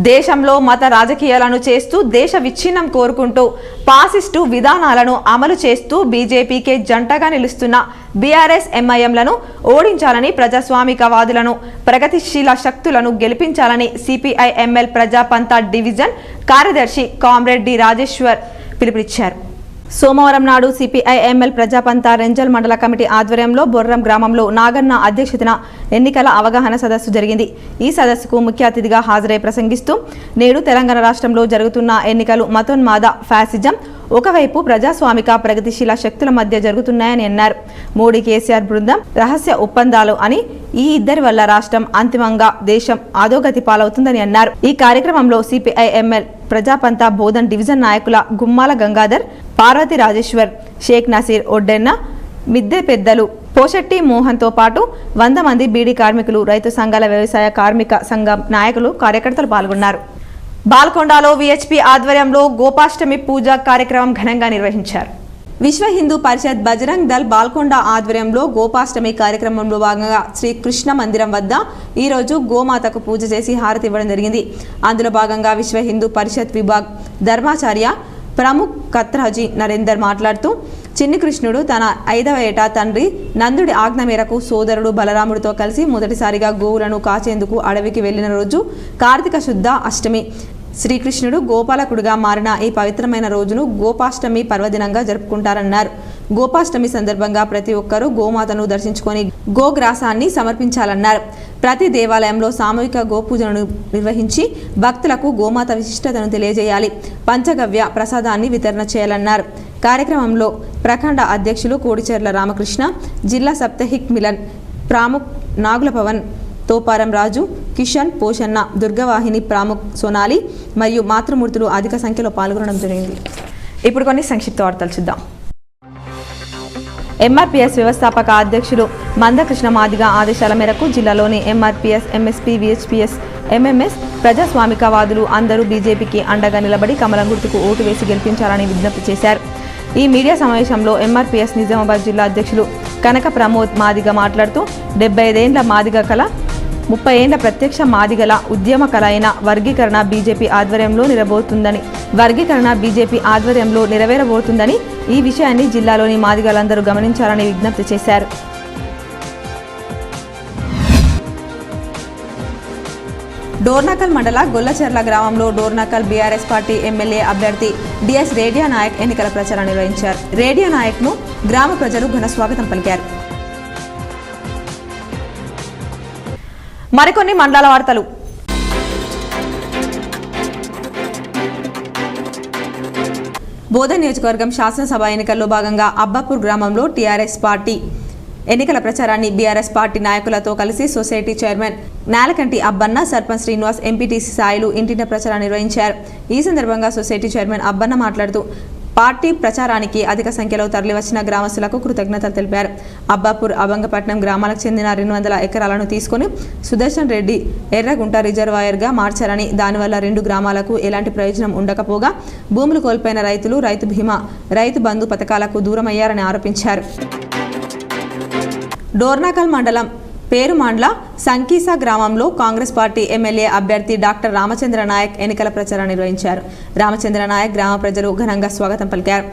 దేశంలో మత రాజకీయాలను చేస్తూ దేశ విచ్ఛిన్నం కోరుకుంటూ పాసిస్టు విధానాలను అమలు చేస్తూ బీజేపీకే జంటగా నిలుస్తున్న బీఆర్ఎస్ ఎంఐఎంలను ఓడించాలని, ప్రజాస్వామికవాదులను, ప్రగతిశీల శక్తులను గెలిపించాలని సిపిఐ ఎంఎల్ ప్రజాపంతా డివిజన్ కార్యదర్శి కామ్రేడ్ డి రాజేశ్వర్ పిలుపునిచ్చారు. సోమవారం నాడు సిపిఐ ఎంఎల్ ప్రజాపంతా రెంజల్ మండల కమిటీ ఆధ్వర్యంలో బొర్రం గ్రామంలో నాగన్న అధ్యక్షతన ఎన్నికల అవగాహన సదస్సు జరిగింది. ఈ సదస్సుకు ముఖ్య అతిథిగా హాజరై ప్రసంగిస్తూ నేడు తెలంగాణ రాష్ట్రంలో జరుగుతున్న ఎన్నికలు మతోన్మాద, ఫ్యాసిజం, ఒకవైపు ప్రజాస్వామిక, ప్రగతిశీల శక్తుల మధ్య జరుగుతున్నాయని అన్నారు. మోడీ కేసీఆర్ బృందం రహస్య ఒప్పందాలు అని, ఈ ఇద్దరి వల్ల రాష్ట్రం అంతిమంగా దేశం అధోగతి పాలవుతుందని అన్నారు. ఈ కార్యక్రమంలో CPI ML Praja Pantha Bodhan division నాయకుల గుమ్మాల గంగాధర్, పార్వతి రాజేశ్వర్, షేక్ నసీర్, ఒడ్డెన్న, మిద్దె పెద్దలు, పోషెట్టి మోహన్తో పాటు 100 మంది బీడీ కార్మికులు, రైతు సంఘాల, వ్యవసాయ కార్మిక సంఘం నాయకులు, కార్యకర్తలు పాల్గొన్నారు. బాల్కొండలో విహెచ్పి ఆధ్వర్యంలో గోపాష్టమి పూజ కార్యక్రమం ఘనంగా నిర్వహించారు. విశ్వ హిందూ పరిషత్ బజరంగ్ దళ్ బాల్కొండ ఆధ్వర్యంలో గోపాష్టమి కార్యక్రమంలో భాగంగా శ్రీ కృష్ణ మందిరం వద్ద ఈరోజు గోమాతకు పూజ చేసి హారతి ఇవ్వడం జరిగింది. అందులో భాగంగా విశ్వ హిందూ పరిషత్ విభాగ్ ధర్మాచార్య ప్రముఖ్ కత్రాజీ నరేందర్ మాట్లాడుతూ, చిన్ని కృష్ణుడు తన 5వ ఏట తండ్రి నందుడి ఆజ్ఞ మేరకు సోదరుడు బలరాముడితో కలిసి మొదటిసారిగా గోవులను కాచేందుకు అడవికి వెళ్లిన రోజు కార్తీక శుద్ధ అష్టమి. శ్రీకృష్ణుడు గోపాలకుడుగా మారిన ఈ పవిత్రమైన రోజును గోపాష్టమి పర్వదినంగా జరుపుకుంటారన్నారు. గోపాష్టమి సందర్భంగా ప్రతి ఒక్కరూ గోమాతను దర్శించుకొని గోగ్రాసాన్ని సమర్పించాలన్నారు. ప్రతి దేవాలయంలో సామూహిక గోపూజను నిర్వహించి భక్తులకు గోమాత విశిష్టతను తెలియజేయాలి. పంచగవ్య ప్రసాదాన్ని వితరణ చేయాలన్నారు. కార్యక్రమంలో ప్రఖండ అధ్యక్షులు కోడిచెర్ల రామకృష్ణ, జిల్లా సప్తహిక్ మిలన్ ప్రాముఖ్ నాగుల పవన్, తోపారం రాజు, కిషన్, పోషన్న, దుర్గవాహిని ప్రాముఖ్ సోనాలి మరియు మాతృమూర్తులు అధిక సంఖ్యలో పాల్గొనడం జరిగింది. ఇప్పుడు కొన్ని సంక్షిప్త వార్తలు చూద్దాం. ఎంఆర్పీఎస్ వ్యవస్థాపక అధ్యక్షులు మందకృష్ణ మాదిగ ఆదేశాల మేరకు జిల్లాలోని ఎంఆర్పీఎస్, ఎంఎస్పీ, విహెచ్పీఎస్, ఎంఎంఎస్ ప్రజాస్వామికవాదులు అందరూ బీజేపీకి అండగా నిలబడి కమలం గుర్తుకు ఓటు వేసి గెలిపించాలని విజ్ఞప్తి చేశారు. ఈ మీడియా సమావేశంలో ఎంఆర్పీఎస్ నిజామాబాద్ జిల్లా అధ్యక్షులు కనక ప్రమోద్ మాదిగ మాట్లాడుతూ 75 ఏళ్ల మాదిగ కళ 30 ఏళ్ల ప్రత్యక్ష మాదిగల ఉద్యమ కళ అయిన వర్గీకరణ బీజేపీ ఆధ్వర్యంలో నెరవేరబోతుందని ఈ విషయాన్ని జిల్లాలోని మాదిగలందరూ గమనించాలని విజ్ఞప్తి చేశారు. డోర్నకల్ మండల గొల్లచెర్ల గ్రామంలో డోర్నకల్ బీఆర్ఎస్ పార్టీ ఎమ్మెల్యే అభ్యర్థి డిఎస్ రేడియా నాయక్ ఎన్నికల ప్రచారం నిర్వహించారు. రేడియా నాయక్ను గ్రామ ప్రజలు ఘన స్వాగతం పలికారు. మరికొన్ని మండల వార్తలు. బోధన్ నియోజకవర్గం శాసనసభ ఎన్నికల్లో భాగంగా అబ్బాపూర్ గ్రామంలో టీఆర్ఎస్ పార్టీ ఎన్నికల ప్రచారాన్ని బీఆర్ఎస్ పార్టీ నాయకులతో కలిసి society chairman Nalakanti Abbanna, sarpanch Srinivas, MPTC Sailu ఇంటింటి ప్రచారం నిర్వహించారు. ఈ సందర్భంగా సొసైటీ చైర్మన్ అబ్బన్న మాట్లాడుతూ పార్టీ ప్రచారానికి అధిక సంఖ్యలో తరలివచ్చిన గ్రామస్తులకు కృతజ్ఞతలు తెలిపారు. అబ్బాపూర్, అబంగపట్నం గ్రామాలకు చెందిన 200 ఎకరాలను తీసుకుని సుదర్శన్ రెడ్డి ఎర్రగుంట రిజర్వాయర్గా మార్చారని, దానివల్ల 2 గ్రామాలకు ఎలాంటి ప్రయోజనం ఉండకపోగా భూములు కోల్పోయిన రైతులు రైతు బీమా, రైతు బంధు పథకాలకు దూరమయ్యారని ఆరోపించారు. డోర్నకల్ మండలం పేరుమాండ్ల సంకీసా గ్రామంలో కాంగ్రెస్ పార్టీ ఎమ్మెల్యే అభ్యర్థి డాక్టర్ రామచంద్ర నాయక్ ఎన్నికల ప్రచారం నిర్వహించారు. రామచంద్ర నాయక్ గ్రామ ప్రజలు ఘనంగా స్వాగతం పలికారు.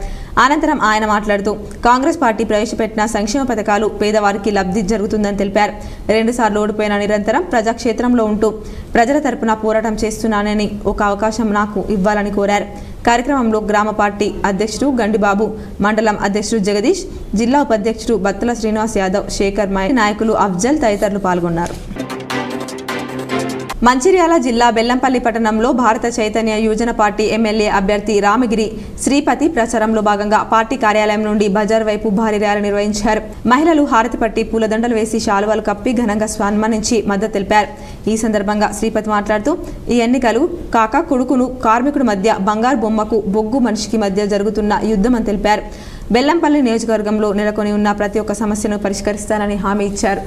అనంతరం ఆయన మాట్లాడుతూ కాంగ్రెస్ పార్టీ ప్రవేశపెట్టిన సంక్షేమ పథకాలు పేదవారికి లబ్ధి జరుగుతుందని తెలిపారు. 2 సార్లు ఓడిపోయిన నిరంతరం ప్రజాక్షేత్రంలో ఉంటూ ప్రజల తరపున పోరాటం చేస్తున్నానని ఒక అవకాశం నాకు ఇవ్వాలని కోరారు. కార్యక్రమంలో గ్రామ పార్టీ అధ్యక్షుడు గండిబాబు, మండలం అధ్యక్షుడు జగదీష్, జిల్లా ఉపాధ్యక్షుడు బత్తల శ్రీనివాస్ యాదవ్, శేఖర్ మై, నాయకులు అఫ్జల్ తదితరులు పాల్గొన్నారు. మంచిర్యాల జిల్లా బెల్లంపల్లి పట్టణంలో భారత చైతన్య యువజన పార్టీ ఎమ్మెల్యే అభ్యర్థి రామగిరి శ్రీపతి ప్రచారంలో భాగంగా పార్టీ కార్యాలయం నుండి బజార్ వైపు భారీ ర్యాలీ నిర్వహించారు. మహిళలు హారతి పట్టి పూలదండలు వేసి శాలువాలు కప్పి ఘనంగా సన్మానించి మద్దతు తెలిపారు. ఈ సందర్భంగా శ్రీపతి మాట్లాడుతూ ఈ ఎన్నికలు కాక కొడుకును కార్మికుడి మధ్య, బంగారు బొమ్మకు బొగ్గు మనిషికి మధ్య జరుగుతున్న యుద్ధమని తెలిపారు. బెల్లంపల్లి నియోజకవర్గంలో నెలకొని ఉన్న ప్రతి ఒక్క సమస్యను పరిష్కరిస్తానని హామీ ఇచ్చారు.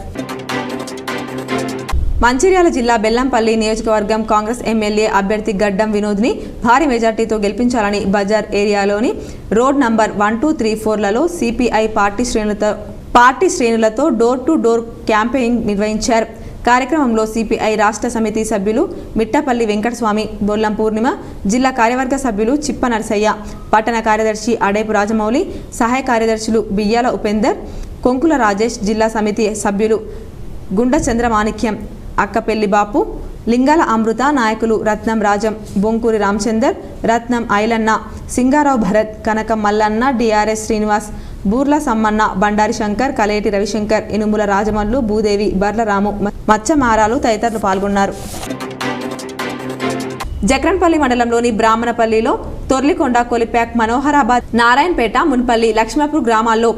మంచిర్యాల జిల్లా బెల్లంపల్లి నియోజకవర్గం కాంగ్రెస్ ఎమ్మెల్యే అభ్యర్థి గడ్డం వినోద్ని భారీ మెజార్టీతో గెలిపించాలని బజార్ ఏరియాలోని రోడ్ నంబర్ 1, 2, 3, 4లలో సిపిఐ పార్టీ శ్రేణులతో డోర్ టు డోర్ క్యాంపెయినింగ్ నిర్వహించారు. కార్యక్రమంలో సిపిఐ రాష్ట్ర సమితి సభ్యులు మిట్టపల్లి వెంకటస్వామి, బొల్లం పూర్ణిమ, జిల్లా కార్యవర్గ సభ్యులు చిప్ప నరసయ్య, పట్టణ కార్యదర్శి అడేపు రాజమౌళి, సహాయ కార్యదర్శులు బియ్యాల ఉపేందర్, కొంకుల రాజేష్, జిల్లా సమితి సభ్యులు గుండ చంద్రమాణిక్యం, అక్కపెల్లి బాపు, లింగాల అమృత, నాయకులు రత్నం రాజం, బొంకూరి రామచందర్, రత్నం ఐలన్న, సింగారావు భరత్, కనకం మల్లన్న, డిఆర్ఎస్ శ్రీనివాస్, బూర్ల సమ్మన్న, బండారి శంకర్, కలేటి రవిశంకర్, ఇనుముల రాజమల్లు, భూదేవి, బర్లరాము, మచ్చమారాలు తదితరులు పాల్గొన్నారు. జక్రన్పల్లి మండలంలోని బ్రాహ్మణపల్లిలో తొర్లికొండ, కొలిప్యాక్, మనోహరాబాద్, నారాయణపేట, మున్పల్లి, లక్ష్మాపూర్ గ్రామాల్లో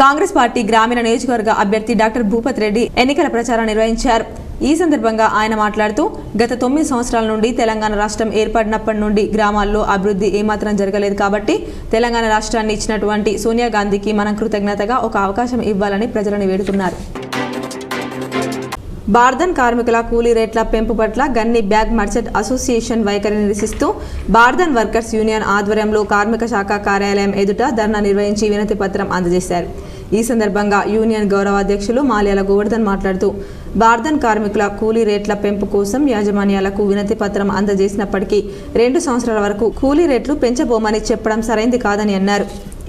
కాంగ్రెస్ పార్టీ గ్రామీణ నియోజకవర్గ అభ్యర్థి డాక్టర్ భూపత్ రెడ్డి ఎన్నికల ప్రచారం నిర్వహించారు. ఈ సందర్భంగా ఆయన మాట్లాడుతూ గత 9 సంవత్సరాల నుండి తెలంగాణ రాష్ట్రం ఏర్పడినప్పటి నుండి గ్రామాల్లో అభివృద్ధి ఏమాత్రం జరగలేదు కాబట్టి తెలంగాణ రాష్ట్రాన్ని ఇచ్చినటువంటి సోనియా గాంధీకి మనం కృతజ్ఞతగా ఒక అవకాశం ఇవ్వాలని ప్రజలను వేడుకున్నారు. బార్దన్ కార్మికుల కూలీ రేట్ల పెంపు పట్ల గన్ని బ్యాగ్ మర్చెంట్ అసోసియేషన్ వైఖరిని నిరసిస్తూ బార్దన్ వర్కర్స్ యూనియన్ ఆధ్వర్యంలో కార్మిక శాఖ కార్యాలయం ఎదుట ధర్నా నిర్వహించి వినతి పత్రం అందజేశారు. ఈ సందర్భంగా యూనియన్ గౌరవాధ్యక్షులు మాల్యాల గోవర్ధన్ మాట్లాడుతూ బార్దన్ కార్మికుల కూలీ రేట్ల పెంపు కోసం యాజమాన్యాలకు వినతి పత్రం అందజేసినప్పటికీ 2 సంవత్సరాల వరకు కూలీ రేట్లు పెంచబోమని చెప్పడం సరైంది కాదని అన్నారు.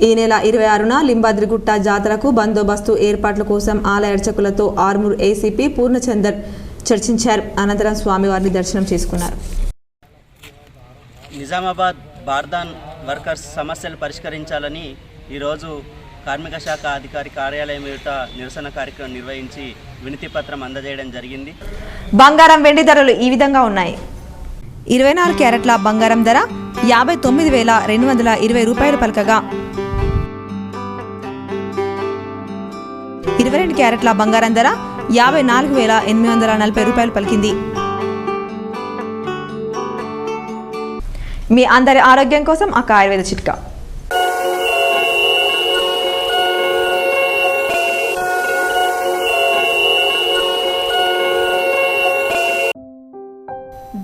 ఈ నెల 26న లింబాద్రిగుట్ట జాతరకు బందోబస్తు ఏర్పాట్ల కోసం ఆలయ అర్చకులతో ఆర్మూర్ ఏసీపీ పూర్ణచందర్ చర్చించారు. అనంతరం స్వామివారిని దర్శనం చేసుకున్నారు. నిజామాబాద్ బార్దాన్ వర్కర్స్ సమస్యలు పరిష్కరించాలని ఈరోజు కార్మిక శాఖ అధికారి కార్యాలయం ఎదుట నిరసన కార్యక్రమం నిర్వహించి వినతి పత్రం అందజేయడం జరిగింది. బంగారం, వెండి ధరలు ఈ విధంగా ఉన్నాయి. 24 క్యారెట్ల బంగారం ధర 59,220 రూపాయలు పలకగా 22 క్యారెట్ల బంగారం ధర 54,840 రూపాయలు పలికింది. మీ అందరి ఆరోగ్యం కోసం ఒక ఆయుర్వేద చిట్కా.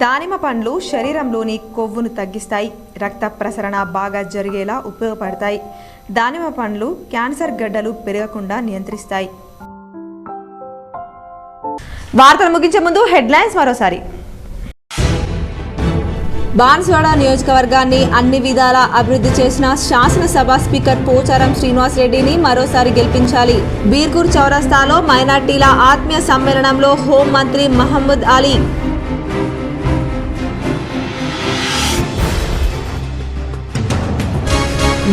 దానిమ్మ పండ్లు శరీరంలోని కొవ్వును తగ్గిస్తాయి, రక్త ప్రసరణ బాగా జరిగేలా ఉపయోగపడతాయి. దానిమ్మ పండ్లు క్యాన్సర్ గడ్డలు పెరగకుండా నియంత్రిస్తాయి. వార్తలు ముగించే ముందు హెడ్లైన్స్ మరోసారి. బాన్స్వాడ నియోజకవర్గాన్ని అన్ని విధాలా అభివృద్ధి చేసిన శాసనసభ స్పీకర్ పోచారం శ్రీనివాస్ రెడ్డిని మరోసారి గెలిపించాలి. బీర్కూర్ చౌరస్తాలో మైనార్టీల ఆత్మీయ సమ్మేళనంలో హోంమంత్రి మహమ్మద్ అలీ.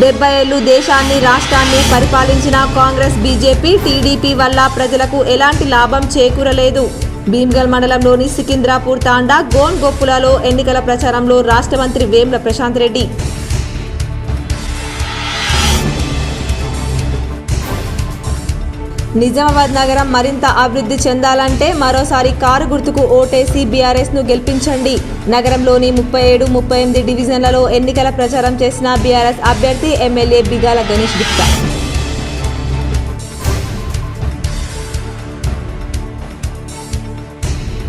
డెబ్బై ఏళ్లు దేశాన్ని రాష్ట్రాన్ని పరిపాలించిన కాంగ్రెస్ బీజేపీ టీడీపీ వల్ల ప్రజలకు ఎలాంటి లాభం చేకూరలేదు. భీమ్గల్ మండలంలోని సికింద్రాపూర్ తాండా గోన్ గొప్పులలో ఎన్నికల ప్రచారంలో రాష్ట్ర మంత్రి వేముల ప్రశాంత్ రెడ్డి. నిజామాబాద్ నగరం మరింత అభివృద్ధి చెందాలంటే మరోసారి కారు గుర్తుకు ఓటేసి బీఆర్ఎస్ ను గెలిపించండి. నగరంలోని 37, 38 డివిజన్లలో ఎన్నికల ప్రచారం చేసిన బీఆర్ఎస్ అభ్యర్థి ఎమ్మెల్యే బిగాల గణేష్ గుప్తా.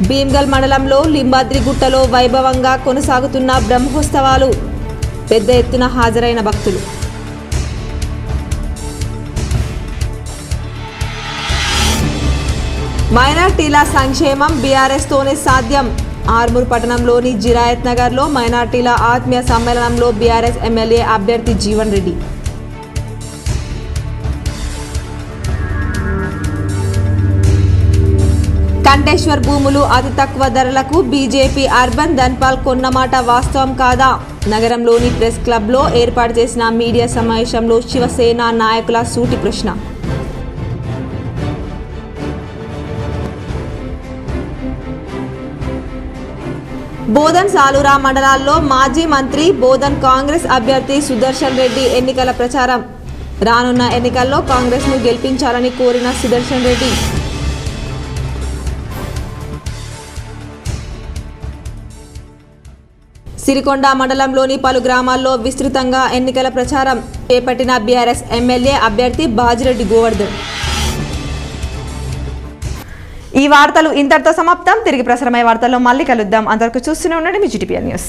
భీమ్గల్ మండలంలో లింబాద్రిగుట్టలో వైభవంగా కొనసాగుతున్న బ్రహ్మోత్సవాలు. పెద్ద ఎత్తున హాజరైన భక్తులు. మైనార్టీల సంక్షేమం బీఆర్ఎస్తోనే సాధ్యం. ఆర్మూర్ పట్టణంలోని జిరాయత్ నగర్లో మైనార్టీల ఆత్మీయ సమ్మేళనంలో బీఆర్ఎస్ ఎమ్మెల్యే అభ్యర్థి జీవన్ రెడ్డి. కంటేశ్వర్ భూములు అతి తక్కువ ధరలకు బీజేపీ అర్బన్ ధన్పాల్ కొన్నమాట వాస్తవం కాదా? నగరంలోని ప్రెస్ క్లబ్లో ఏర్పాటు చేసిన మీడియా సమావేశంలో శివసేన నాయకుల సూటి ప్రశ్న. బోధన్ సాలూరా మండలాల్లో మాజీ మంత్రి బోధన్ కాంగ్రెస్ అభ్యర్థి సుదర్శన్ రెడ్డి ఎన్నికల ప్రచారం. రానున్న ఎన్నికల్లో కాంగ్రెస్ను గెలిపించాలని కోరిన సుదర్శన్ రెడ్డి. సిరికొండ మండలంలోని పలు గ్రామాల్లో విస్తృతంగా ఎన్నికల ప్రచారం చేపట్టిన బీఆర్ఎస్ ఎమ్మెల్యే అభ్యర్థి బాజిరెడ్డి గోవర్ధన్. ఈ వార్తలు ఇంతటితో సమాప్తం. తిరిగి ప్రసారమయ్యే వార్తల్లో మళ్ళీ కలుద్దాం. అంతవరకు చూస్తూనే ఉండండి మీ GTPN న్యూస్.